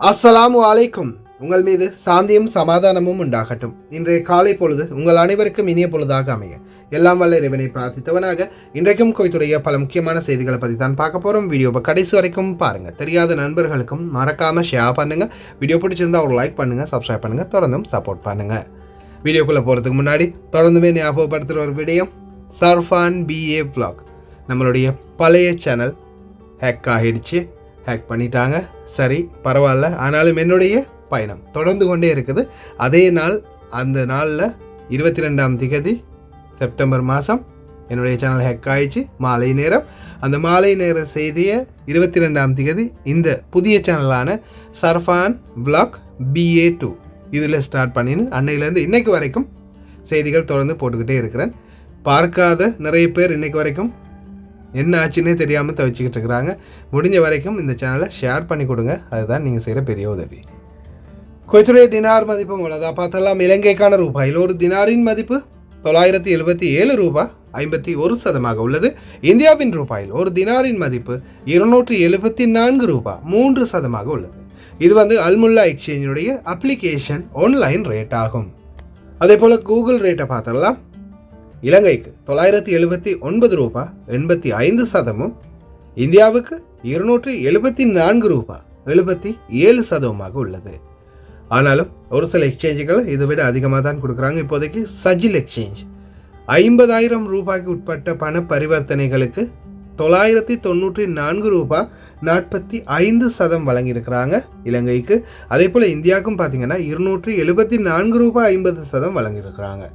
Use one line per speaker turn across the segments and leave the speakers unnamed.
அஸ்ஸலாமு அலைக்கும். உங்கள் மீது சாந்தியும் சமாதானமும் உண்டாகட்டும். இன்றைய காலை பொழுது உங்கள் அனைவருக்கும் இனிய பொழுதாக அமைய எல்லாம் வல்ல இறைவனை பிரார்த்தித்தவனாக இன்றைக்கும் கோயத்துடைய பல முக்கியமான செய்திகளை பற்றி தான் பார்க்க போகிறோம். வீடியோவை கடைசி வரைக்கும் பாருங்கள். தெரியாத நண்பர்களுக்கும் மறக்காமல் ஷேர் பண்ணுங்கள். வீடியோ பிடிச்சிருந்தால் ஒரு லைக் பண்ணுங்கள், சப்ஸ்கிரைப் பண்ணுங்கள், தொடர்ந்தும் சப்போர்ட் பண்ணுங்கள். வீடியோக்குள்ளே போகிறதுக்கு முன்னாடி தொடர்ந்துமே ஞாபகப்படுத்துகிற ஒரு விடயம், சர்ஃபான் BA vlog நம்மளுடைய பழைய சேனல் ஹேக் ஆகிடுச்சு. ஹேக் பண்ணிட்டாங்க. சரி, பரவாயில்ல. ஆனாலும் என்னுடைய பயணம் தொடர்ந்து கொண்டே இருக்குது. அதே நாள், அந்த நாளில் 22ஆம் தேதி செப்டம்பர் மாதம் என்னுடைய சேனல் ஹேக் ஆகிடுச்சு. மாலை நேரம். அந்த மாலை நேர செய்தியை 22ஆம் தேதி இந்த புதிய சேனலான சர்ஃபான் vlog BA2 இதில் ஸ்டார்ட் பண்ணின்னு அன்னையிலேருந்து இன்றைக்கு வரைக்கும் செய்திகள் தொடர்ந்து போட்டுக்கிட்டே இருக்கிறேன். பார்க்காத நிறைய பேர் இன்றைக்கு வரைக்கும் என்ன ஆச்சுன்னே தெரியாமல் தவிச்சிக்கிட்டு இருக்கிறாங்க. முடிஞ்ச வரைக்கும் இந்த சேனலை ஷேர் பண்ணி கொடுங்க. அதுதான் நீங்கள் செய்கிற பெரிய உதவி. குவைத்துடைய டினார் மதிப்பு அவ்வளோதான் பார்த்தலாம். இலங்கைக்கான ரூபாயில் ஒரு தினாரின் மதிப்பு 977 ரூபாய் 51% உள்ளது. இந்தியாவின் ரூபாயில் ஒரு தினாரின் மதிப்பு 274 ரூபாய் 3% உள்ளது. இது அல்முல்லா எக்ஸ்சேஞ்சினுடைய அப்ளிகேஷன் ஆன்லைன் ரேட் ஆகும். அதே போல் கூகுள் ரேட்டை பார்த்துடலாம். இலங்கைக்கு 979 ரூபாய் 85%, இந்தியாவுக்கு 274 ரூபாய் 77% உள்ளது. ஆனாலும் ஒரு சில எக்ஸ்சேஞ்சுகள் இதை விட அதிகமாக தான் கொடுக்குறாங்க. இப்போதைக்கு சஜில் எக்ஸ்சேஞ்ச் 50,000 ரூபாய்க்கு உட்பட்ட பண பரிவர்த்தனைகளுக்கு 994 ரூபாய் 45% வழங்கியிருக்கிறாங்க இலங்கைக்கு. அதே போல் இந்தியாவுக்கும் பார்த்தீங்கன்னா 274 ரூபாய் 50% வழங்கியிருக்கிறாங்க.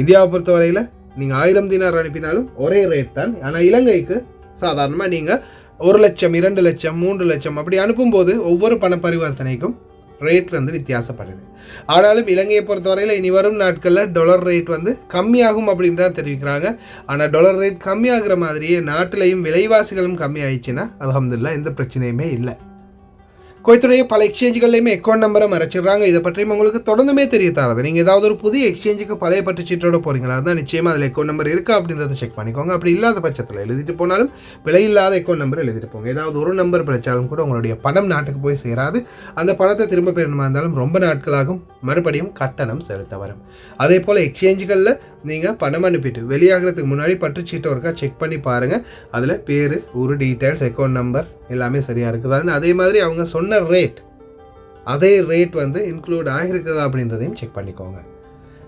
இந்தியாவை பொறுத்தவரையில் நீங்கள் 1000 தினார் அனுப்பினாலும் ஒரே ரேட் தான். ஆனால் இலங்கைக்கு சாதாரணமாக நீங்கள் 1 லட்சம் 2 லட்சம் 3 லட்சம் அப்படி அனுப்பும்போது ஒவ்வொரு பண பரிவர்த்தனைக்கும் ரேட் வித்தியாசப்படுது. ஆனாலும் இலங்கையை பொறுத்தவரையில் இனி வரும் நாட்களில் டாலர் ரேட் கம்மியாகும் அப்படின்னு தான் தெரிவிக்கிறாங்க. ஆனால் டாலர் ரேட் கம்மியாகிற மாதிரியே நாட்டிலையும் விலைவாசிகளும் கம்மி ஆயிடுச்சுன்னா அல்ஹம்துலில்லாஹ் எந்த பிரச்சனையுமே இல்லை. குவைத்துடைய பல எக்ஸ்சேஞ்சுகள்லையுமே அக்கௌண்ட் நம்பரை மறைச்சிடுறாங்க. இதை பற்றியும் உங்களுக்கு தொடர்ந்துமே தெரிய தராது. நீங்கள் ஏதாவது ஒரு புதிய எக்ஸ்சேஞ்சுக்கு பழைய பட்டு சீட்டோட போகிறீங்களா, அதுதான் நிச்சயமாக அதில் அக்கௌண்ட் நம்பர் இருக்கா அப்படின்றத செக் பண்ணிக்கோங்க. அப்படி இல்லாத பட்சத்தில் எழுதிட்டு போனாலும் பிழை இல்லாத அக்கௌண்ட் நம்பர் எழுதிட்டு போங்க. ஏதாவது ஒரு நம்பர் பிழைச்சாலும் கூட உங்களுடைய பணம் நாட்டுக்கு போய் சேராது. அந்த பணத்தை திரும்ப பெறணுமா இருந்தாலும் ரொம்ப நாட்களாகும், மறுபடியும் கட்டணம் செலுத்த வரும். அதே போல் எக்ஸ்சேஞ்சுகளில் நீங்கள் பணம் அனுப்பிட்டு வெளியாகிறதுக்கு முன்னாடி பற்றுச்சீட்டை ஒருக்கா செக் பண்ணி பாருங்கள். அதில் பேர், ஊர் டீட்டெயில்ஸ், அக்கௌண்ட் நம்பர் எல்லாமே சரியாக இருக்குதான்னு, அதே மாதிரி அவங்க சொன்ன ரேட் அதே ரேட் இன்க்ளூட் ஆகிருக்குதா அப்படின்றதையும் செக் பண்ணிக்கோங்க.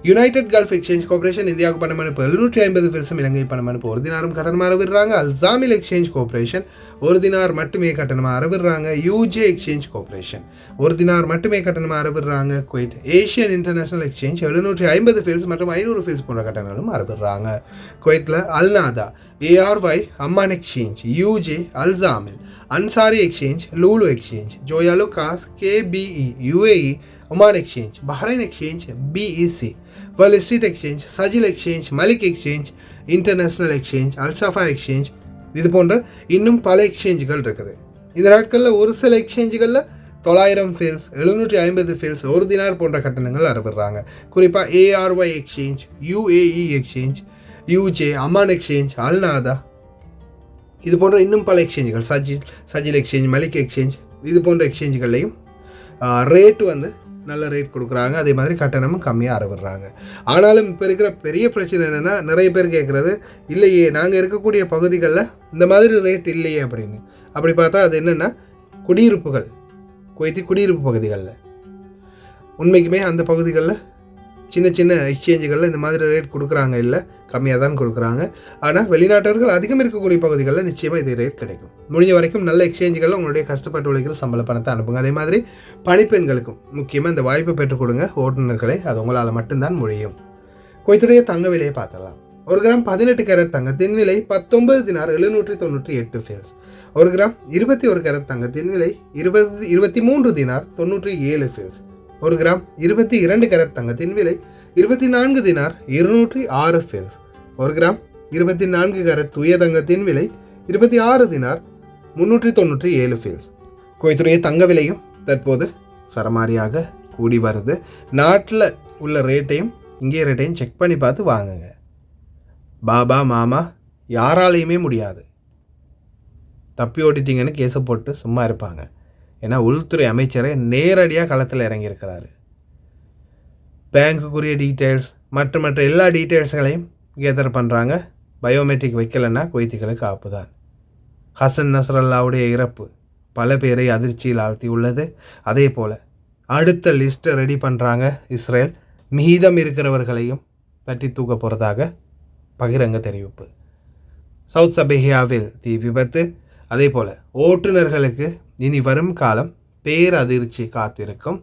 யுனைடெட் கல்ஃப் எக்ஸ்சேஞ்ச் கார்பரேஷன் இந்தியாவுக்கு பணம் அனுப்பு 750 ஃபில்ஸும் இலங்கை பணம் அனுப்பு 1 தினாரும் கட்டணமாக அறவிடுறாங்க. அல்சாமில் எக்ஸ்சேஞ்ச் கார்பரேஷன் 1 தினார் மட்டுமே கட்டணமாக அறவிடுறாங்க. யூஜே எக்ஸ்சேஞ்ச் கார்பரேஷன் 1 தினார் மட்டுமே கட்டணமாக அறவிடுறாங்க. குவைட் ஏஷியன் இன்டர்நேஷனல் எக்ஸ்சேஞ்ச் 750 ஃபில்ஸ் மற்றும் 500 ஃபில்ஸ் போன்ற கட்டணங்களும் அறவிடுறாங்க. குவைத்தில் அல்நாதா, ARY அம்மான் எக்ஸ்சேஞ்ச், யூஜே, அல்சாமில், Ansari exchange, Lulu exchange, Joyalukkas, KBE, UAE, Oman exchange, Bahrain exchange, BEC, world street exchange, சஜில் exchange, Malik exchange, international exchange, அல்சஃபா எக்ஸ்சேஞ்ச், இது போன்ற இன்னும் பல எக்ஸ்சேஞ்சுகள் இருக்குது. இந்த நாட்களில் ஒரு சில எக்ஸ்சேஞ்சுகளில் 900 ஃபீல்ஸ், 750 ஃபீல்ஸ், 1 தினார் போன்ற கட்டணங்கள் அறவிடுறாங்க. குறிப்பாக ARY எக்ஸ்சேஞ்ச், UAE எக்ஸ்சேஞ்ச், யூஜே, அம்மான் எக்ஸ்சேஞ்ச், அல்நாதா, இது போன்ற இன்னும் பல எக்ஸ்சேஞ்சுகள், சஜில் எக்ஸ்சேஞ்ச், மலிக் எக்ஸ்சேஞ்ச், இது போன்ற எக்ஸ்சேஞ்சுகள்லையும் ரேட்டு நல்ல ரேட் கொடுக்குறாங்க. அதே மாதிரி கட்டணமும் கம்மியாக அறவிடுறாங்க. ஆனாலும் இப்போ இருக்கிற பெரிய பிரச்சனை என்னென்னா, நிறைய பேர் கேட்குறது, இல்லையே நாங்கள் இருக்கக்கூடிய பகுதிகளில் இந்த மாதிரி ரேட் இல்லையே அப்படின்னு. அப்படி பார்த்தா அது என்னென்னா, குடியிருப்புகள், குவைத்தி குடியிருப்பு பகுதிகளில் உண்மைக்குமே அந்த பகுதிகளில் சின்ன சின்ன எக்ஸ்சேஞ்சுகளில் இந்த மாதிரி ரேட் கொடுக்குறாங்க, இல்லை கம்மியாக தான் கொடுக்குறாங்க. ஆனால் வெளிநாட்டவர்கள் அதிகம் இருக்கக்கூடிய பகுதிகளில் நிச்சயமாக இதே ரேட் கிடைக்கும். முடிஞ்ச வரைக்கும் நல்ல எக்ஸ்சேஞ்சுகளில் உங்களுடைய கஷ்டப்பட்டு உழைக்கிற சம்பள பணத்தை அனுப்புங்க. அதே மாதிரி பணிப்பெண்களுக்கும் முக்கியமாக இந்த வாய்ப்பை பெற்றுக் கொடுங்க ஓட்டுநர்களே, அது உங்களால் மட்டும்தான் முடியும். குவைத்துடைய தங்க விலையை பார்த்தலாம். 1 கிராம் 18 கேரட் தங்கத்தின் விலை 19 தினார் 798 ஃபீல்ஸ். 1 கிராம் 21 கேரட் தங்கத்தின் விலை 23 தினார் 97 ஃபீல்ஸ். 1 கிராம் 22 கேரட் தங்கத்தின் விலை 24 தினார் 206 ஃபீல்ஸ். 1 கிராம் 24 கேரட் தூய தங்கத்தின் விலை 26 தினார் 397 ஃபீல்ஸ். குவைத்துடைய தங்க விலையும் தற்போது சரமாரியாக கூடி வருது. நாட்டில் உள்ள ரேட்டையும் இங்கே ரேட்டையும் செக் பண்ணி பார்த்து வாங்குங்க. பாபா மாமா யாராலையுமே முடியாது. தப்பி ஓட்டிட்டீங்கன்னு கேஸை போட்டு சும்மா இருப்பாங்க. ஏன்னா உள்துறை அமைச்சரே நேரடியாக களத்தில் இறங்கியிருக்கிறாரு. பேங்க்குரிய டீட்டெயில்ஸ் மற்ற எல்லா டீட்டெயில்ஸ்களையும் கேதர் பண்ணுறாங்க. பயோமெட்ரிக் வைக்கலைன்னா குவைத்திகளுக்கு ஆப்பு தான். ஹசன் நஸ்ரல்லாவுடைய இறப்பு பல பேரை அதிர்ச்சியில் ஆழ்த்தி உள்ளது. அதே போல் அடுத்த லிஸ்ட்டை ரெடி பண்ணுறாங்க இஸ்ரேல். மீதம் இருக்கிறவர்களையும் தட்டி தூக்க போகிறதாக பகிரங்க தெரிவிப்பு. சவுத் சபேஹியாவில் தீ விபத்து. அதே போல் ஓட்டுநர்களுக்கு இனி வரும் காலம் பேரதிர்ச்சி காத்திருக்கும்.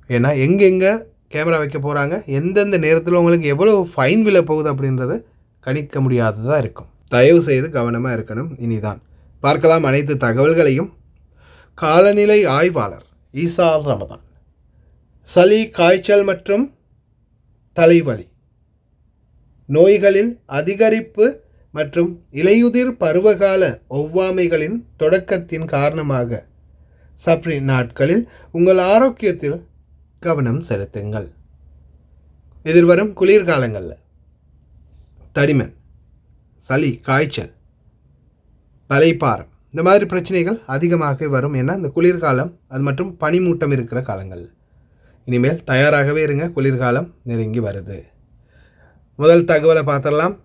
ஏன்னா எங்கெங்கே கேமரா வைக்க போகிறாங்க, எந்தெந்த நேரத்தில் உங்களுக்கு எவ்வளோ ஃபைன் விழ போகுது அப்படின்றது கணிக்க முடியாததாக இருக்கும். தயவு செய்து கவனமாக இருக்கணும். இனிதான் பார்க்கலாம் அனைத்து தகவல்களையும். காலநிலை ஆய்வாளர் ஈசால் ரமதான். சளி, காய்ச்சல் மற்றும் தலைவலி நோய்களில் அதிகரிப்பு மற்றும் இலையுதிர் பருவகால ஒவ்வாமைகளின் தொடக்கத்தின் காரணமாக சப்ரி நாட்களில் உங்கள் ஆரோக்கியத்தில் கவனம் செலுத்துங்கள். எதிர்வரும் குளிர்காலங்களில் தடிமன், சளி, காய்ச்சல், தலைப்பாரம் இந்த மாதிரி பிரச்சனைகள் அதிகமாக வரும். ஏன்னா இந்த குளிர்காலம் அது மற்றும் பனிமூட்டம் இருக்கிற காலங்கள். இனிமேல் தயாராகவே இருங்க, குளிர்காலம் நெருங்கி வருது. முதல் தகவலை பார்த்துடலாம்.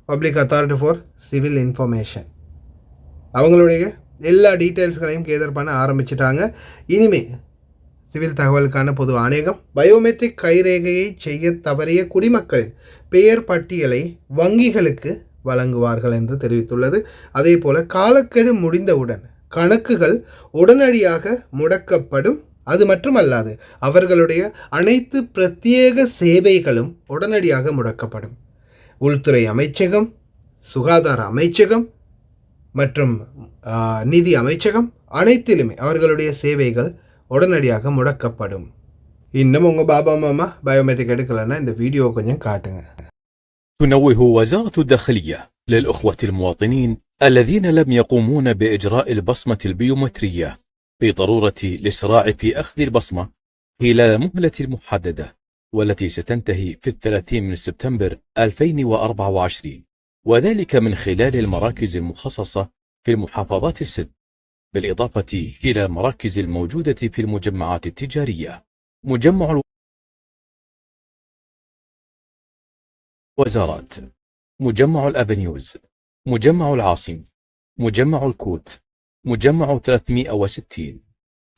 Public authority for civil information அவங்களுடைய எல்லா டீட்டெயில்ஸ்களையும் கேதர் பண்ண ஆரம்பிச்சிட்டாங்க. இனிமே சிவில் தகவலுக்கான பொது ஆணையகம் பயோமெட்ரிக் கைரேகையை செய்ய தவறிய குடிமக்களின் பெயர் பட்டியலை வங்கிகளுக்கு வழங்குவார்கள் என்று தெரிவித்துள்ளது. அதே போல காலக்கெடு முடிந்தவுடன் கணக்குகள் உடனடியாக முடக்கப்படும். அது மட்டுமல்லாது அவர்களுடைய அனைத்து பிரத்யேக சேவைகளும் உடனடியாக முடக்கப்படும். உள்துறை அமைச்சகம், சுகாதார அமைச்சகம் மற்றும் நிதி அமைச்சகம் அனைத்திலுமே அவர்களுடைய சேவைகள் உடனடியாக முடக்கப்படும். இன்னும் உங்கள் பாபா மாமா பயோமெட்ரிக் எடுக்கலைன்னா இந்த வீடியோ கொஞ்சம் காட்டுங்க.
تنوه وزارة الداخلية للأخوة المواطنين الذين لم يقومون بإجراء البصمة البيومترية بضرورة الإسراع في أخذ البصمة خلال المهلة المحددة والتي ستنتهي في 30 من سبتمبر 2024 وذلك من خلال المراكز المخصصة في المحافظات الست بالإضافة إلى المراكز الموجودة في المجمعات التجارية مجمع الوزارات مجمع الأفنيوز مجمع العاصم مجمع الكوت مجمع 360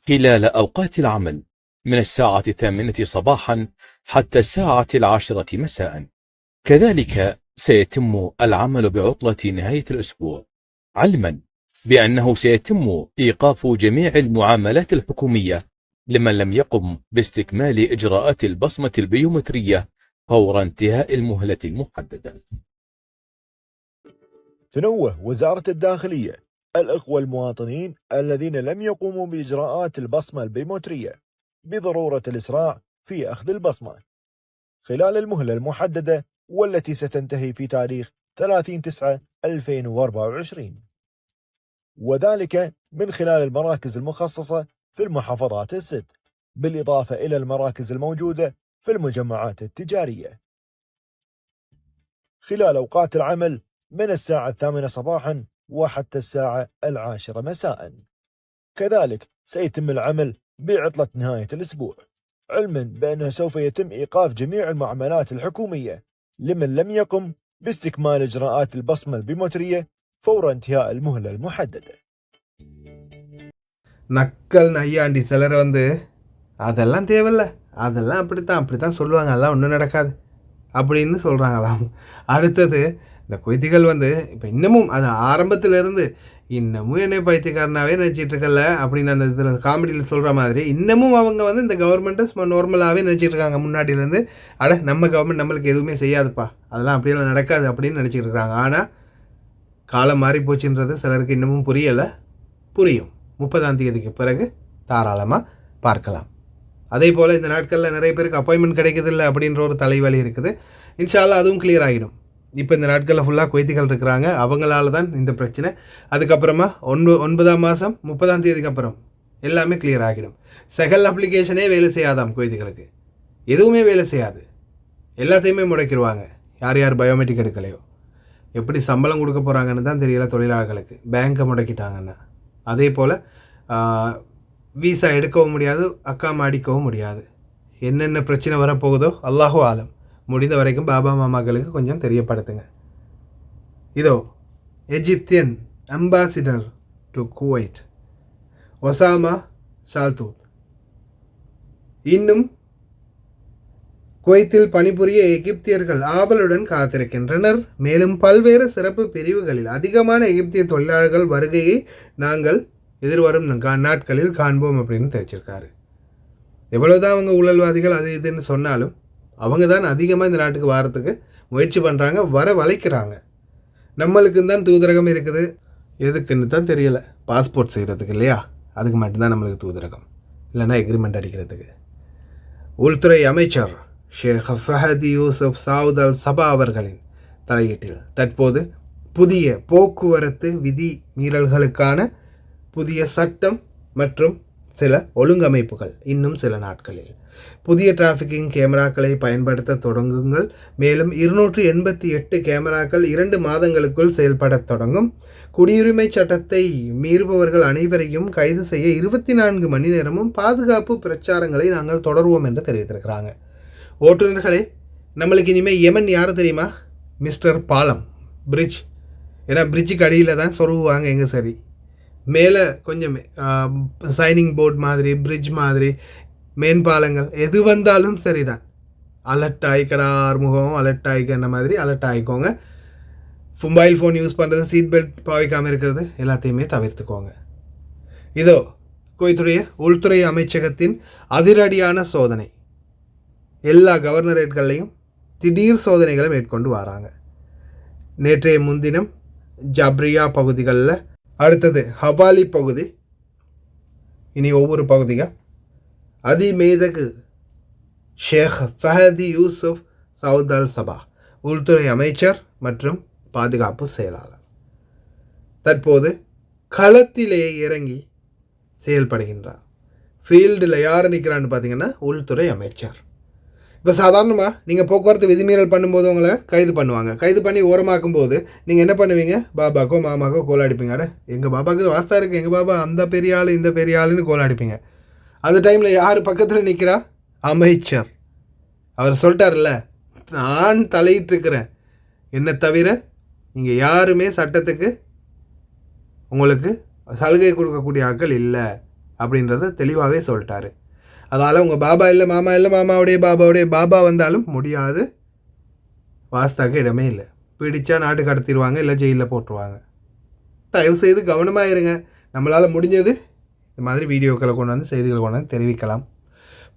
خلال أوقات العمل من الساعة 8 صباحا حتى الساعة 10 مساء. كذلك سيتم العمل بعطلة نهاية الأسبوع علما بأنه سيتم إيقاف جميع المعاملات الحكومية لمن لم يقم باستكمال إجراءات البصمة البيومترية فور انتهاء المهلة المحددة.
تنوه وزارة الداخلية الأخوة المواطنين الذين لم يقوموا بإجراءات البصمة البيومترية بضرورة الإسراع في أخذ البصمة خلال المهلة المحددة والتي ستنتهي في تاريخ 30/9/2024 وذلك من خلال المراكز المخصصة في المحافظات الست بالإضافة إلى المراكز الموجودة في المجمعات التجارية خلال أوقات العمل من الساعة 8 صباحا وحتى الساعة 10 مساء. كذلك سيتم العمل بعطلة نهاية الأسبوع علما بأنه سوف يتم إيقاف جميع المعاملات الحكومية لمن لم يقم باستكمال إجراءات البصمة البيومترية فور انتهاء المهلة المحددة.
நக்கல் நையாண்டி சிலர் அதெல்லாம் தேவையில்லை, அதெல்லாம் அப்படித்தான் சொல்லுவாங்க, அதெல்லாம் ஒன்றும் நடக்காது அப்படின்னு சொல்கிறாங்களாம். அடுத்தது இந்த குவைத்திகள் இப்போ இன்னமும் அது ஆரம்பத்திலேருந்து இன்னமும் என்னை பைத்தியக்காரனாகவே நினச்சிட்டு இருக்கல அப்படின்னு அந்த இதில் காமெடியில் சொல்கிற மாதிரி இன்னமும் அவங்க இந்த கவர்மெண்ட்டை நார்மலாகவே நினச்சிட்டு இருக்காங்க. முன்னாடியிலேருந்து நம்ம கவர்மெண்ட் நம்மளுக்கு எதுவுமே செய்யாதுப்பா, அதெல்லாம் அப்படியெல்லாம் நடக்காது அப்படின்னு நினச்சிட்டு இருக்காங்க. ஆனால் காலம் மாறி போச்சுன்றது சிலருக்கு இன்னமும் புரியலை. புரியும். 30ஆம் தேதிக்கு பிறகு தாராளமாக பார்க்கலாம். அதே போல் இந்த நாட்களில் நிறைய பேருக்கு அப்பாயின்மெண்ட் கிடைக்கிறதில்ல அப்படின்ற ஒரு தலைவலி இருக்குது. இன்ஷா அல்லாஹ் அதுவும் கிளியர் ஆகிடும். இப்போ இந்த நாட்களில் ஃபுல்லாக குவைத்திகள் இருக்கிறாங்க, அவங்களால தான் இந்த பிரச்சனை. அதுக்கப்புறமா 9ஆம் மாதம் 30ஆம் தேதிக்கு அப்புறம் எல்லாமே கிளியர் ஆகிடும். செகல் அப்ளிகேஷனே வேலை செய்யாதாம் குவைத்திகளுக்கு, எதுவுமே வேலை செய்யாது, எல்லாத்தையுமே முடக்கிடுவாங்க. யார் யார் பயோமெட்ரிக் எடுக்கலையோ. எப்படி சம்பளம் கொடுக்க போகிறாங்கன்னு தான் தெரியல தொழிலாளர்களுக்கு, பேங்கை முடக்கிட்டாங்கன்னா. அதே போல் வீசா எடுக்கவும் முடியாது, அக்காம அடிக்கவும் முடியாது. என்னென்ன பிரச்சனை வரப்போகுதோ அல்லாஹு ஆலம். முடிந்த வரைக்கும் பாபா மாமாக்களுக்கு கொஞ்சம் தெரியப்படுத்துங்க. இதோ Egyptian ambassador to Kuwait Osama Shaltout இன்னும் குவைத்தில் பணிபுரிய எகிப்தியர்கள் ஆவலுடன் காத்திருக்கின்றனர். மேலும் பல்வேறு சிறப்பு பிரிவுகளில் அதிகமான எகிப்திய தொழிலாளர்கள் வருகையை நாங்கள் எதிர்வரும் நாட்களில் காண்போம் அப்படின்னு தெரிவிச்சிருக்காரு. எவ்வளோதான் அவங்க ஊழல்வாதிகள் அது இதுன்னு சொன்னாலும் அவங்க தான் அதிகமாக இந்த நாட்டுக்கு வரத்துக்கு முயற்சி பண்ணுறாங்க, வர வளைக்கிறாங்க. நம்மளுக்கு தான் தூதரகம் இருக்குது, எதுக்குன்னு தான் தெரியலை. பாஸ்போர்ட் செய்கிறதுக்கு இல்லையா, அதுக்கு மட்டும்தான் நம்மளுக்கு தூதரகம், இல்லைன்னா எக்ரிமெண்ட் அடிக்கிறதுக்கு. உள்துறை அமைச்சர் ஷேக் ஃபஹதி யூசுப் சவுத் அல் சபா அவர்களின் தலையீட்டில் தற்போது புதிய போக்குவரத்து விதி மீறல்களுக்கான புதிய சட்டம் மற்றும் சில ஒழுங்கமைப்புகள் இன்னும் சில நாட்களில். புதிய டிராஃபிக்கிங் கேமராக்களை பயன்படுத்த தொடங்குங்கள். மேலும் 288 கேமராக்கள் 2 மாதங்களுக்குள் செயல்பட தொடங்கும். குடியுரிமை சட்டத்தை மீறுபவர்கள் அனைவரையும் கைது செய்ய 24 மணி நேரமும் பாதுகாப்பு பிரச்சாரங்களை நாங்கள் தொடர்வோம் என்று தெரிவித்திருக்கிறாங்க. ஓட்டுநர்களே, நம்மளுக்கு இனிமேல் யமன் யார் தெரியுமா? மிஸ்டர் பாலம், பிரிட்ஜ். ஏன்னா பிரிட்ஜுக்கு அடியில் தான் சொருகுவாங்க. எங்கே சரி மேலே கொஞ்சம் சைனிங் போர்ட் மாதிரி, பிரிட்ஜ் மாதிரி, மேம்பாலங்கள் எது வந்தாலும் சரிதான். அலர்ட் ஆகிக்கடா, ஆறுமுகம் அலர்ட் ஆகிக்கிற மாதிரி அலர்ட் ஆகிக்கோங்க. மொபைல் ஃபோன் யூஸ் பண்ணுறது, சீட் பெல்ட் பாவிக்காமல் இருக்கிறது எல்லாத்தையுமே தவிர்த்துக்கோங்க. இதோ குவைத்துடைய உள்துறை அமைச்சகத்தின் அதிரடியான சோதனை. எல்லா கவர்னரேட்கள்லையும் திடீர் சோதனைகளை மேற்கொண்டு வராங்க. நேற்றைய முன்தினம் ஜப்ரியா பகுதிகளில், அடுத்தது ஹவாலி பகுதி, இனி ஒவ்வொரு பகுதியாக அதிமேதகு ஷேக் ஃபஹதி யூசுப் சவுத் அல் சபா உள்துறை அமைச்சர் மற்றும் பாதுகாப்பு செயலாளர் தற்போது களத்திலேயே இறங்கி செயல்படுகின்றார். ஃபீல்டில் யார் நிற்கிறான்னு பார்த்தீங்கன்னா உள்துறை அமைச்சர். இப்போ சாதாரணமாக நீங்கள் போக்குவரத்து விதிமீறல் பண்ணும்போது உங்களை கைது பண்ணுவாங்க. கைது பண்ணி ஓரமாக்கும் போது நீங்கள் என்ன பண்ணுவீங்க? பாபாக்கோ மாமாக்கோ கோலாடிப்பீங்க. அட எங்கள் பாபாவுக்கு வாஸ்தா இருக்குது, எங்கள் பாபா அந்த பெரிய ஆள் இந்த பெரிய ஆளுன்னு கோலாடிப்பீங்க. அந்த டைமில் யார் பக்கத்தில் நிற்கிறா? அமைச்சர். அவர் சொல்லிட்டார்ல, நான் தலையிட்டிருக்கிறேன், என்னை தவிர நீங்கள் யாருமே சட்டத்துக்கு உங்களுக்கு சலுகை கொடுக்கக்கூடிய ஆட்கள் இல்லை அப்படின்றத தெளிவாகவே சொல்லிட்டாரு. அதனால் உங்கள் பாபா இல்லை மாமா இல்லை, மாமாவுடைய பாபா வந்தாலும் முடியாது. வாஸ்தாக்கு இடமே இல்லை. பிடிச்சா நாட்டு கடத்திடுவாங்க, இல்லை ஜெயிலில் போட்டுருவாங்க. தயவு செய்து கவனமாக இருங்க. நம்மளால் முடிஞ்சது இந்த மாதிரி வீடியோக்களை கொண்டு வந்து, செய்திகளை கொண்டு வந்து தெரிவிக்கலாம்.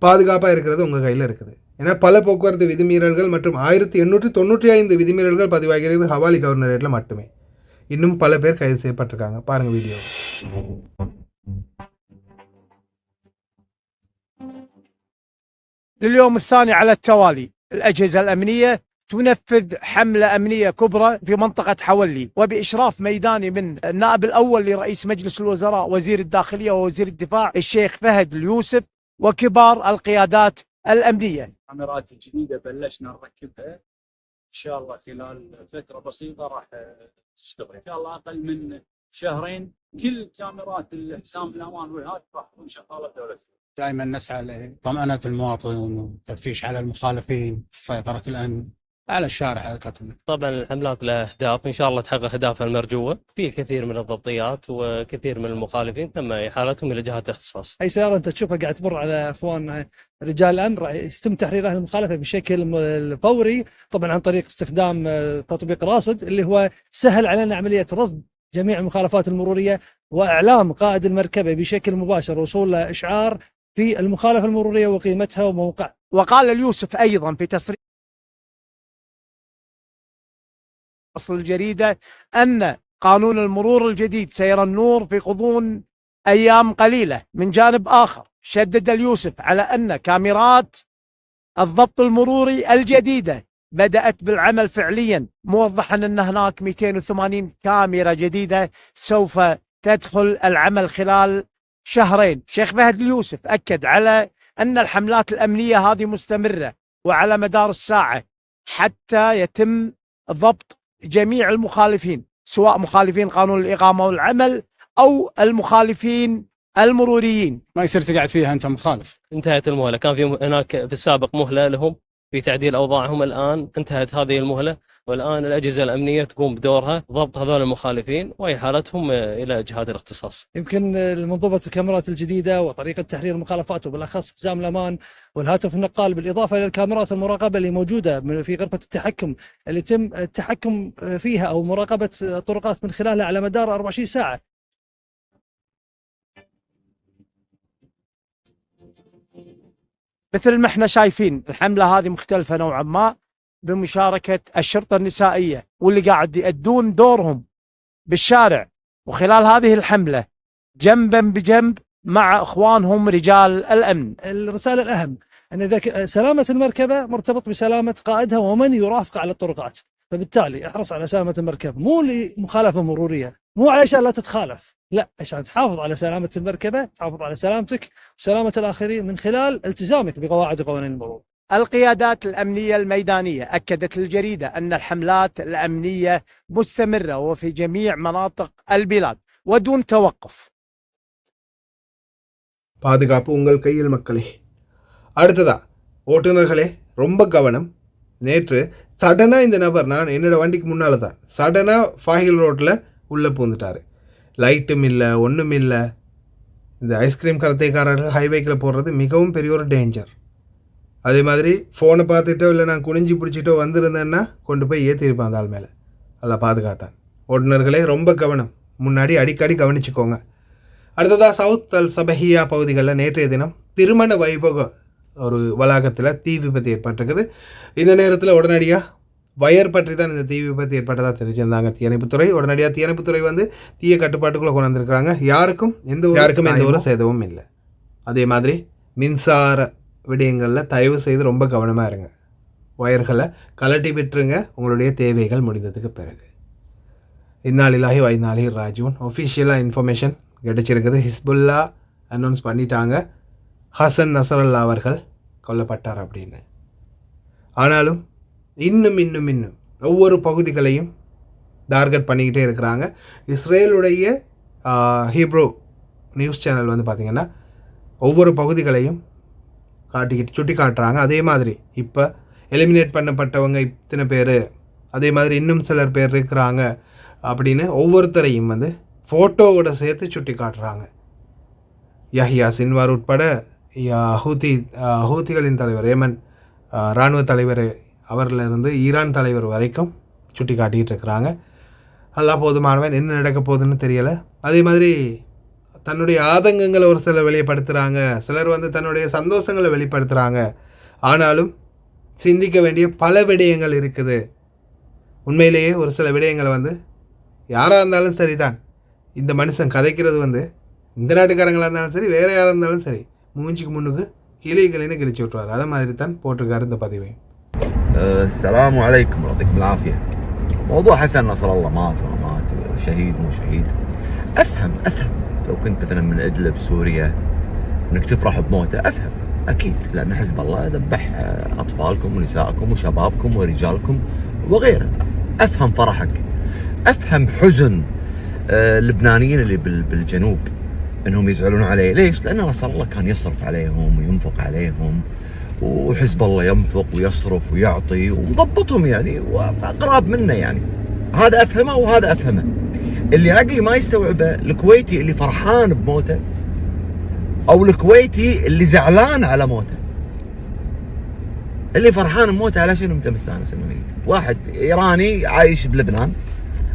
பாதுகாப்பாக இருக்கிறது உங்கள் கையில் இருக்குது. ஏன்னா பல போக்குவரத்து விதிமீறல்கள் மற்றும் 1895 விதிமீறல்கள் பதிவாகிறது ஹவாலி கவர்னரேட்டில் மட்டுமே. இன்னும் பல பேர் கைது செய்யப்பட்டிருக்காங்க. பாருங்கள் வீடியோ.
لليوم الثاني على التوالي الأجهزة الأمنية تنفذ حملة أمنية كبرى في منطقة حولي، وبإشراف ميداني من النائب الأول لرئيس مجلس الوزراء وزير الداخلية ووزير الدفاع الشيخ فهد اليوسف وكبار القيادات الأمنية.
الكاميرات الجديدة بلشنا نركبها إن شاء الله خلال فترة بسيطة راح تشتغل إن شاء الله أقل من شهرين. كل كاميرات الحسام الأمان والهات راح تكون شغالة دولة.
دائما نسعى لطمأنة المواطن والتفتيش على المخالفين، سيطرة الأمن على الشارع ككل.
طبعا الحملات لها أهداف إن شاء الله تحقق أهدافها المرجوة. في الكثير من الضبطيات وكثير من المخالفين تم إحالتهم إلى جهات الاختصاص.
أي سيارة أنت تشوفها قاعد تمر على أخوان رجال الأمن راح يتم تحرير أهل المخالفة بشكل فوري، طبعا عن طريق استخدام تطبيق راصد اللي هو سهل علينا عملية رصد جميع المخالفات المرورية وإعلام قائد المركبة بشكل مباشر وصول إشعار في المخالفة المرورية وقيمتها وموقعها.
وقال اليوسف أيضا في تصريح أصل الجريدة أن قانون المرور الجديد سيرى النور في غضون أيام قليلة. من جانب آخر شدد اليوسف على أن كاميرات الضبط المروري الجديدة بدأت بالعمل فعليا، موضحا أن هناك 280 كاميرا جديدة سوف تدخل العمل خلال شهرين. شيخ فهد اليوسف أكد على أن الحملات الأمنية هذه مستمرة وعلى مدار الساعة حتى يتم ضبط جميع المخالفين، سواء مخالفين قانون الإقامة والعمل أو المخالفين المروريين.
ما يصير تقعد فيها أنت مخالف.
انتهت المهلة. كان في هناك في السابق مهلة لهم في تعديل أوضاعهم، الآن انتهت هذه المهلة، والآن الأجهزة الأمنية تقوم بدورها ضبط هذول المخالفين وهي حالتهم إلى جهات الاختصاص.
يمكن منظومة الكاميرات الجديدة وطريقة تحرير المخالفات وبالأخص حزام الأمان والهاتف النقال، بالإضافة إلى الكاميرات المراقبة اللي موجودة في غرفة التحكم اللي يتم التحكم فيها أو مراقبة الطرقات من خلالها على مدار 24 ساعة.
مثل ما احنا شايفين الحملة هذه مختلفة نوعا ما بمشاركة الشرطة النسائية واللي قاعد يؤدون دورهم بالشارع وخلال هذه الحملة جنبا بجنب مع اخوانهم رجال الامن.
الرسالة الأهم أن إذا سلامة المركبة مرتبط بسلامة قائدها ومن يرافق على الطرقات، فبالتالي احرص على سلامة المركبة، مو لمخالفة مرورية، مو علشان لا تتخالف، لا، عشان تحافظ على سلامة المركبة، تحافظ على سلامتك وسلامة الآخرين من خلال التزامك بقواعد وقوانين المرور.
القيادات الأمنية الميدانية أكدت للجريدة أن الحملات الأمنية مستمرة وفي جميع مناطق البلاد ودون توقف.
பாதுகாப்பு உங்கள் கையில் மக்களே. அடுத்ததா ஓட்டுநர்களே ரொம்ப கவனம். நேற்று சடனாக இந்த நபர், நான் என்னோட வண்டிக்கு முன்னால் தான் சடனாக ஃபாஹில் ரோட்டில் உள்ளே பூந்துட்டார். லைட்டும் இல்லை, ஒன்றும் இல்லை. இந்த ஐஸ்கிரீம் கரத்தைக்காரர்கள் ஹைவேக்கில் போடுறது மிகவும் பெரிய ஒரு டேஞ்சர். அதே மாதிரி ஃபோனை பார்த்துட்டோ இல்லை நான் குனிஞ்சி பிடிச்சிட்டோ வந்திருந்தேன்னா கொண்டு போய் ஏற்றிருப்பேன் அந்த ஆள் மேலே. நல்லா பாதுகாத்தான். ஓட்டுநர்களே ரொம்ப கவனம், முன்னாடி அடிக்கடி கவனிச்சுக்கோங்க. அடுத்ததாக சவுத் அல் சபஹியா பகுதிகளில் நேற்றைய தினம் திருமண வைபவ ஒரு வளாகத்தில் தீ விபத்து ஏற்பட்டிருக்குது. இந்த நேரத்தில் உடனடியாக வயர் பற்றி தான் இந்த தீ விபத்து ஏற்பட்டதாக தெரிஞ்சிருந்தாங்க தீயணைப்புத்துறை. உடனடியாக தீயணைப்புத்துறை வந்து தீய கட்டுப்பாட்டுக்குள்ளே கொண்டு வந்திருக்கிறாங்க. யாருக்கும் எந்த ஒரு சேதமும் இல்லை. அதே மாதிரி மின்சார விடயங்களில் தயவு செய்து ரொம்ப கவனமாக இருங்க. ஒயர்களை கலட்டி விட்டுருங்க உங்களுடைய தேவைகள் முடிந்ததுக்கு பிறகு. இன்னாலில்லாஹி வ இன்னா இலைஹி ராஜிஊன். ஒஃபிஷியலாக இன்ஃபர்மேஷன் கிடைச்சிருக்குது. ஹிஸ்புல்லா அனௌன்ஸ் பண்ணிட்டாங்க ஹசன் நசரல்லா அவர்கள் கொல்லப்பட்டார் அப்படின்னு. ஆனாலும் இன்னும் ஒவ்வொரு பகுதிகளையும் டார்கெட் பண்ணிக்கிட்டே இருக்கிறாங்க. இஸ்ரேலுடைய ஹீப்ரோ நியூஸ் சேனல் வந்து பார்த்திங்கன்னா ஒவ்வொரு பகுதிகளையும் சுட்டி காட்டுறாங்க. அதே மாதிரி இப்போ எலிமினேட் பண்ணப்பட்டவங்க இத்தனை பேர், அதே மாதிரி இன்னும் சிலர் பேர் இருக்கிறாங்க அப்படின்னு ஒவ்வொருத்தரையும் வந்து ஃபோட்டோவோட சேர்த்து சுட்டி காட்டுறாங்க. யஹ்யா சின்வார் உட்பட ஹூத்திகளின் தலைவர் ஏமன் இராணுவ தலைவர் அவரிலிருந்து ஈரான் தலைவர் வரைக்கும் சுட்டி காட்டிகிட்டு இருக்கிறாங்க. அல்லாஹ் போதுமானவன், என்ன நடக்க போகுதுன்னு தெரியலை. அதே மாதிரி தன்னுடைய ஆதங்கங்களை ஒரு சிலர் வெளிப்படுத்துகிறாங்க, சிலர் வந்து தன்னுடைய சந்தோஷங்களை வெளிப்படுத்துகிறாங்க. ஆனாலும் சிந்திக்க வேண்டிய பல விடயங்கள் இருக்குது. உண்மையிலேயே ஒரு சில விடயங்களை வந்து யாராக இருந்தாலும் சரிதான், இந்த மனுஷன் கதைக்கிறது வந்து இந்த நாட்டுக்காரங்களாக இருந்தாலும் சரி வேறு யாராக இருந்தாலும் சரி மூஞ்சிக்கு முன்னுக்கு கிளின்னு கிழிச்சு விட்ருவார். அதை மாதிரி தான் போட்டிருக்காரு இந்த பதிவை.
السلام عليكم ويعطيكم العافية. موضوع حسن نصر الله مات ولا مات، شهيد مو شهيد، أفهم لو كنت مثلا من إدلب سوريا انك تفرح بموته، افهم اكيد، لان حزب الله ذبح اطفالكم ونسائكم وشبابكم ورجالكم وغيره. افهم فرحك، افهم حزن اللبنانيين اللي بالجنوب انهم يزعلون عليه. ليش؟ لان نصر الله كان يصرف عليهم وينفق عليهم، وحزب الله ينفق ويصرف ويعطي ومضبطهم يعني واقرب منه يعني. هذا افهمه وهذا افهمه. اللي عقلي ما يستوعبه الكويتي اللي فرحان بموته او الكويتي اللي زعلان على موته. اللي فرحان بموته على شنو انت مستانس انه يموت؟ واحد ايراني عايش بلبنان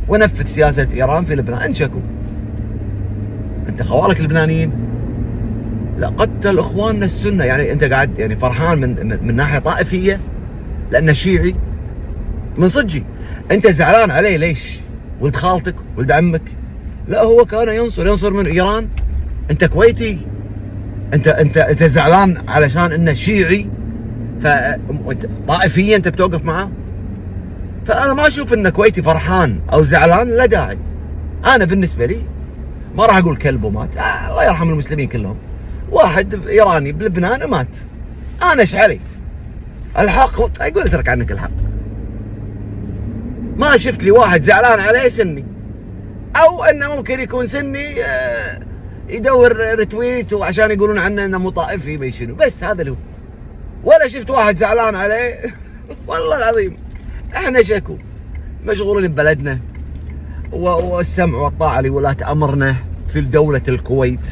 ونفذ سياسة ايران في لبنان، انشكوا. انت خوالك اللبنانيين لا قتل اخواننا السنة، يعني انت قاعد يعني فرحان من ناحية طائفية لانه شيعي من صدقي. انت زعلان عليه ليش؟ ولد خالتك ولد عمك؟ لا، هو كان ينصر من ايران. انت كويتي، انت زعلان علشان انه شيعي طائفيا انت بتوقف معاه. فانا ما اشوف انه كويتي فرحان او زعلان، لا داعي. انا بالنسبه لي ما راح اقول كلب ومات، الله يرحم المسلمين كلهم. واحد ايراني بلبنان مات، انا ايش علي؟ الحق يقول اترك عنك الحق. ما شفت لي واحد زعلان عليه سني، او انه ممكن يكون سني يدور رتويت وعشان يقولون عنه انه مو طائفي ما شنو، بس هذا اللي هو. ولا شفت واحد زعلان عليه والله العظيم. احنا شكو مشغولين ببلدنا والسمع والطاعه لولاة امرنا في دولة الكويت.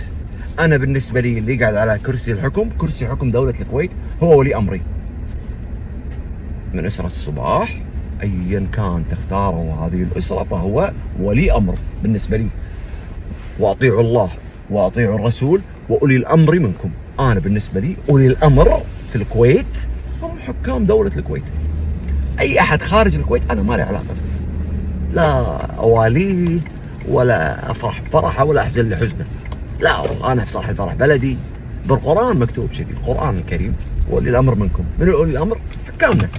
انا بالنسبه لي اللي قاعد على كرسي الحكم، كرسي حكم دولة الكويت، هو ولي امري. من اسرة الصباح ايا كان تختاروا هذه الاسره فهو ولي امر بالنسبه لي. واطيعوا الله واطيعوا الرسول واولي الامر منكم. انا بالنسبه لي اولي الامر في الكويت هم حكام دوله الكويت. اي احد خارج الكويت انا ما لي علاقه فيه، لا اواليه ولا افرح بفرحه ولا احزن لحزنه. لا والله انا افرح الفرح بلدي. بالقران مكتوب شيء، القران الكريم ولي الامر منكم. من اولي الامر؟ حكامنا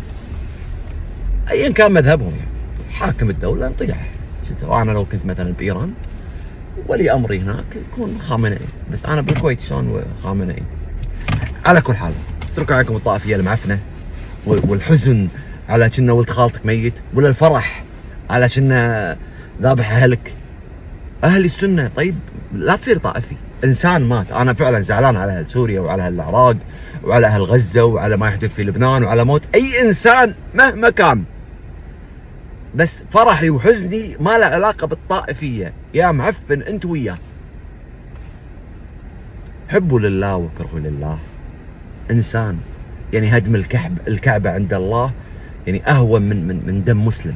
ايا كان مذهبهم. يعني حاكم الدوله نطيع. شو اسوي انا لو كنت مثلا بايران ولي امري هناك يكون خامنئي، بس انا بالكويت شلون خامنئي؟ على كل حال اتركوا عليكم الطائفيه المعفنه والحزن على كنا ولد خالتك ميت، ولا الفرح على كنا ذابح اهلك. اهل السنه طيب لا تصير طائفي. انسان مات، انا فعلا زعلان على اهل سوريا وعلى اهل العراق وعلى اهل غزه وعلى ما يحدث في لبنان وعلى موت اي انسان مهما كان، بس فرحي وحزني ما له علاقه بالطائفيه. يا معفن انت وياه. حبوا لله وكرهوا لله. انسان يعني هدم الكعبه عند الله يعني اهون من دم مسلم.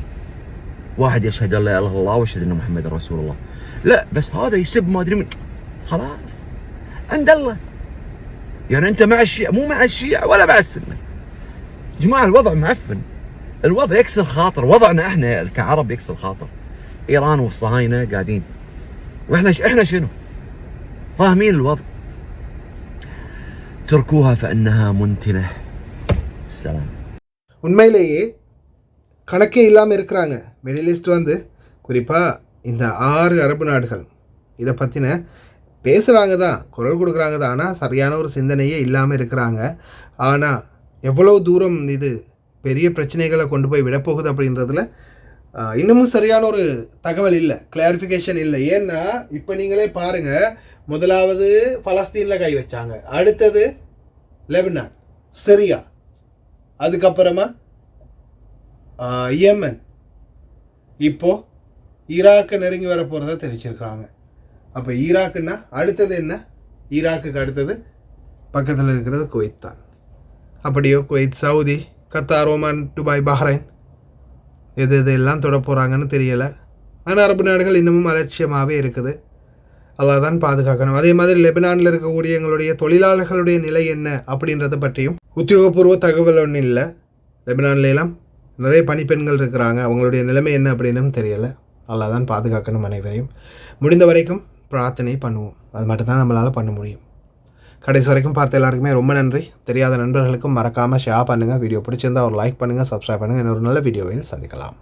واحد يشهد ان لا اله الا الله ويشهد ان محمد رسول الله، لا بس هذا يسب ما ادري من، خلاص عند الله. يعني انت مع الشيعة مو مع الشيعة ولا مع السنه. جماعه الوضع معفن، الوضع يكسر خاطر. وضعنا احنا كعرب يكسر خاطر. ايران والصهاينه قاعدين واحنا شنو؟ فاهمين الوضع. تركوها فانها منتنه. السلام.
உண்மையிலேயே கணக்கே இல்லாமல் இருக்கிறாங்க. மிடில் ஈஸ்ட் வந்து குறிப்பாக இந்த 6 அரபு நாடுகள் இதை பற்றின பேசுகிறாங்க தான், குரல் கொடுக்குறாங்க தான், ஆனால் சரியான ஒரு சிந்தனையே இல்லாமல் இருக்கிறாங்க. ஆனால் எவ்வளோ தூரம் இது பெரிய பிரச்சனைகளை கொண்டு போய் விடப்போகுது அப்படின்றதுல இன்னமும் சரியான ஒரு தகவல் இல்லை, கிளாரிஃபிகேஷன் இல்லை. ஏன்னா இப்போ நீங்களே பாருங்கள், முதலாவது பலஸ்தீனில் கை வச்சாங்க, அடுத்தது லெபனான், சிரியா, அதுக்கப்புறமா யெமன், இப்போது ஈராக்கு நெருங்கி வர போகிறத தெரிவிச்சிருக்கிறாங்க. அப்போ ஈராக்குன்னா அடுத்தது என்ன? ஈராக்குக்கு அடுத்தது பக்கத்தில் இருக்கிறது குவைத் தான். அப்படியோ Kuwait, Saudi, Qatar, Oman, Dubai, Bahrain எதெல்லாம் தொட போகிறாங்கன்னு தெரியலை. ஆனால் அரபு நாடுகள் இன்னமும் அலட்சியமாகவே இருக்குது. அல்லாஹ் தான் பாதுகாக்கணும். அதே மாதிரி லெபனானில் இருக்கக்கூடிய எங்களுடைய தொழிலாளர்களுடைய நிலை என்ன அப்படின்றத பற்றியும் உத்தியோகபூர்வ தகவல் ஒன்றும் இல்லை. லெபனான்லாம் நிறைய பணிப்பெண்கள் இருக்கிறாங்க, அவங்களுடைய நிலைமை என்ன அப்படின்னு தெரியலை. அல்லாஹ் தான் பாதுகாக்கணும் அனைவரையும். முடிந்த வரைக்கும் பிரார்த்தனை பண்ணுவோம், அது மட்டும்தான் நம்மளால் பண்ண முடியும். கடைசி வரைக்கும் பார்த்த எல்லாருக்குமே ரொம்ப நன்றி. தெரியாத நண்பர்களுக்கும் மறக்காமல் ஷேர் பண்ணுங்கள். வீடியோ பிடிச்சிருந்தால் ஒரு லைக் பண்ணுங்கள், சப்ஸ்கிரைப் பண்ணுங்கள். இன்னொரு நல்ல வீடியோவில் சந்திக்கலாம்.